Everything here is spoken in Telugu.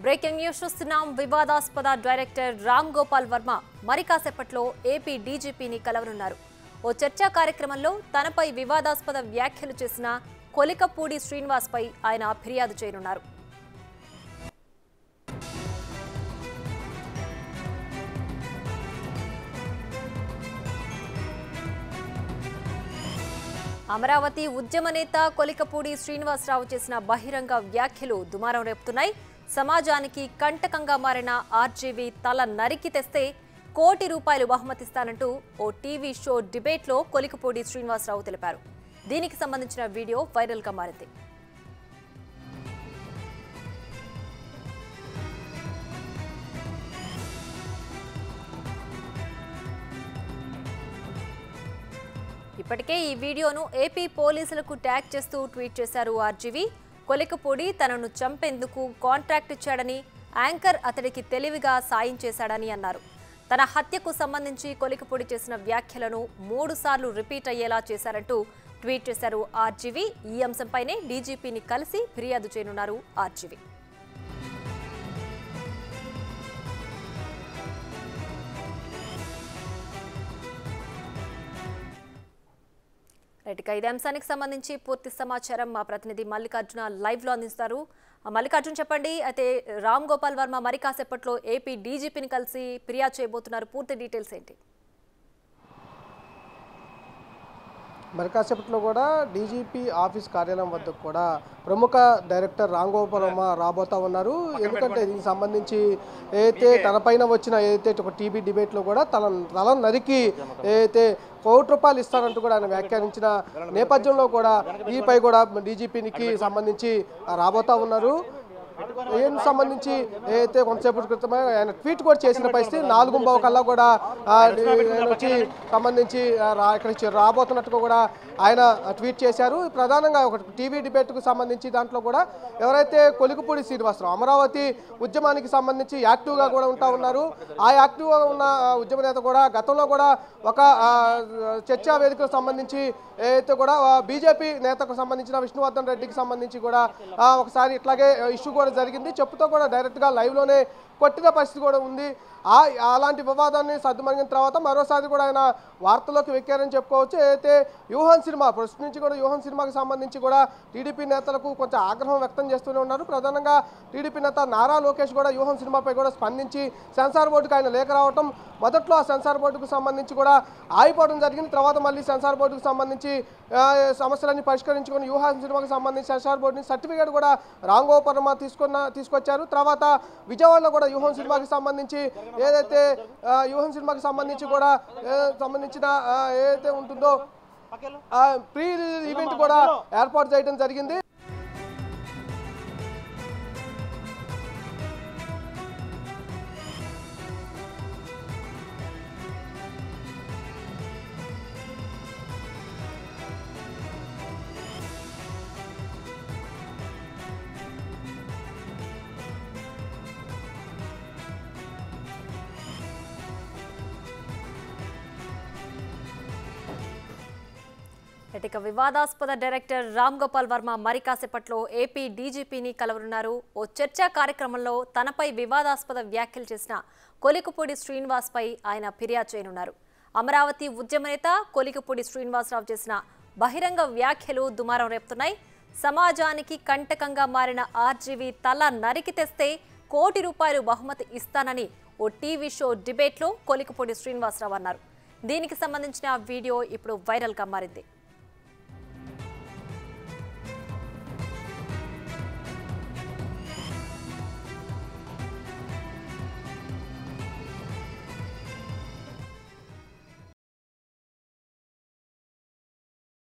బ్రేకింగ్ న్యూస్ చూస్తున్నాం. వివాదాస్పద డైరెక్టర్ రామ్ గోపాల్ వర్మ మరి కాసేపట్లో ఏపీ డీజీపీని కలవనున్నారు. ఓ చర్చా కార్యక్రమంలో తనపై వివాదాస్పద వ్యాఖ్యలు చేసిన కొలికపూడి శ్రీనివాస్ పై ఆయన ఫిర్యాదు చేయనున్నారు. అమరావతి ఉద్యమ నేత కొలికపూడి శ్రీనివాసరావు చేసిన బహిరంగ వ్యాఖ్యలు దుమారం రేపుతున్నాయి. సమాజానికి కంటకంగా మారిన ఆర్జీవీ తల నరికి తెస్తే ₹1 కోటి బహుమతిస్తానంటూ ఓ టీవీ షో డిబేట్లో కొలికపూడి శ్రీనివాసరావు తెలిపారు. దీనికి సంబంధించిన వీడియో వైరల్గా మారింది. ఇప్పటికే ఈ వీడియోను ఏపీ పోలీసులకు ట్యాగ్ చేస్తూ ట్వీట్ చేశారు ఆర్జీవీ. కొలికపూడి తనను చంపేందుకు కాంట్రాక్ట్ ఇచ్చాడని, యాంకర్ అతడికి తెలివిగా సాయం చేశాడని అన్నారు. తన హత్యకు సంబంధించి కొలికపూడి చేసిన వ్యాఖ్యలను 3 సార్లు రిపీట్ అయ్యేలా చేశారంటూ ట్వీట్ చేశారు ఆర్జీవీ. ఈ అంశంపైనే డీజీపీని కలిసి ఫిర్యాదు చేయనున్నారు ఆర్జీవీ. ఇదే అంశానికి సంబంధించి పూర్తి సమాచారం మా ప్రతినిధి మల్లికార్జున లైవ్ లో అందిస్తారు. మల్లికార్జున, చెప్పండి. అయితే రామ్ గోపాల్ వర్మ మరి కాసేపట్లో ఏపీ డీజీపీని కలిసి ఫిర్యాదు చేయబోతున్నారు. పూర్తి డీటెయిల్స్ ఏంటి? మరి కాసేపట్లో కూడా డీజీపీ ఆఫీస్ కార్యాలయం వద్ద కూడా ప్రముఖ డైరెక్టర్ రామ్ గోపాల్ వర్మ రాబోతా ఉన్నారు. ఎందుకంటే దీనికి సంబంధించి ఏదైతే తనపైన వచ్చిన ఏదైతే ఒక టీవీ డిబేట్లో కూడా తల నరికి ఏదైతే ₹1 ఇస్తానంటూ కూడా ఆయన వ్యాఖ్యానించిన నేపథ్యంలో కూడా ఈపై కూడా డీజీపీకి సంబంధించి రాబోతా ఉన్నారు. దీనికి సంబంధించి ఏదైతే కొంతసేపటి క్రితమే ఆయన ట్వీట్ కూడా చేసిన పరిస్థితి 4:15 కల్లా కూడా వచ్చి సంబంధించి ఇక్కడ రాబోతున్నట్టుగా కూడా ఆయన ట్వీట్ చేశారు. ప్రధానంగా ఒక టీవీ డిబేట్కు సంబంధించి దాంట్లో కూడా ఎవరైతే కొలికపూడి శ్రీనివాసరావు అమరావతి ఉద్యమానికి సంబంధించి యాక్టివ్గా కూడా ఉంటా ఉన్నారు. ఆ యాక్టివ్గా ఉన్న ఉద్యమ నేత కూడా గతంలో కూడా ఒక చర్చా వేదికకు సంబంధించి ఏదైతే కూడా బీజేపీ నేతకు సంబంధించిన విష్ణువర్ధన్ రెడ్డికి సంబంధించి కూడా ఒకసారి ఇట్లాగే ఇష్యూ కూడా జరిగింది. చెప్పుతో కూడా డైరెక్ట్గా లైవ్లోనే కొట్టిన పరిస్థితి కూడా ఉంది. అలాంటి వివాదాన్ని సర్దుమణిగిన తర్వాత మరోసారి కూడా ఆయన వార్తల్లోకి వెక్కారని చెప్పుకోవచ్చు. అయితే యూహన్ సినిమా ఫస్ట్ నుంచి కూడా యూహన్ సినిమాకి సంబంధించి కూడా టీడీపీ నేతలకు కొంచెం ఆగ్రహం వ్యక్తం చేస్తూనే ఉన్నారు. ప్రధానంగా టీడీపీ నేత నారా లోకేష్ కూడా యూహన్ సినిమాపై కూడా స్పందించి సెన్సార్ బోర్డుకు ఆయన లేఖ రావటం, మొదట్లో ఆ సెన్సార్ బోర్డుకు సంబంధించి కూడా ఆగిపోవడం జరిగింది. తర్వాత మళ్ళీ సెన్సార్ బోర్డుకు సంబంధించి సమస్యలన్నీ పరిష్కరించుకొని యూహన్ సినిమాకి సంబంధించి సెన్సార్ బోర్డుని సర్టిఫికేట్ కూడా రామ్ గోపాల్ వర్మ తీసుకొచ్చారు. తర్వాత విజయవాడలో కూడా యూహన్ సినిమాకి సంబంధించి ఏదైతే యూహన్ సినిమాకి సంబంధించి కూడా సంబంధించిన ఏదైతే ఉంటుందో ప్రీ రిలీజ్ ఈవెంట్ కూడా ఏర్పాటు చేయడం జరిగింది. ఇక వివాదాస్పద డైరెక్టర్ రామ్ గోపాల్ వర్మ మరి కాసేపట్లో ఏపీ డీజీపీని కలవనున్నారు. ఓ చర్చా కార్యక్రమంలో తనపై వివాదాస్పద వ్యాఖ్యలు చేసిన కొలికపూడి శ్రీనివాస్ పై ఆయన ఫిర్యాదు చేయనున్నారు. అమరావతి ఉద్యమ నేత కొలికపూడి శ్రీనివాసరావు చేసిన బహిరంగ వ్యాఖ్యలు దుమారం రేపుతున్నాయి. సమాజానికి కంటకంగా మారిన ఆర్జీవీ తల నరికి తెస్తే ₹1 కోటి బహుమతి ఇస్తానని ఓ టీవీ షో డిబేట్లో కొలికపూడి శ్రీనివాసరావు అన్నారు. దీనికి సంబంధించిన వీడియో ఇప్పుడు వైరల్గా మారింది.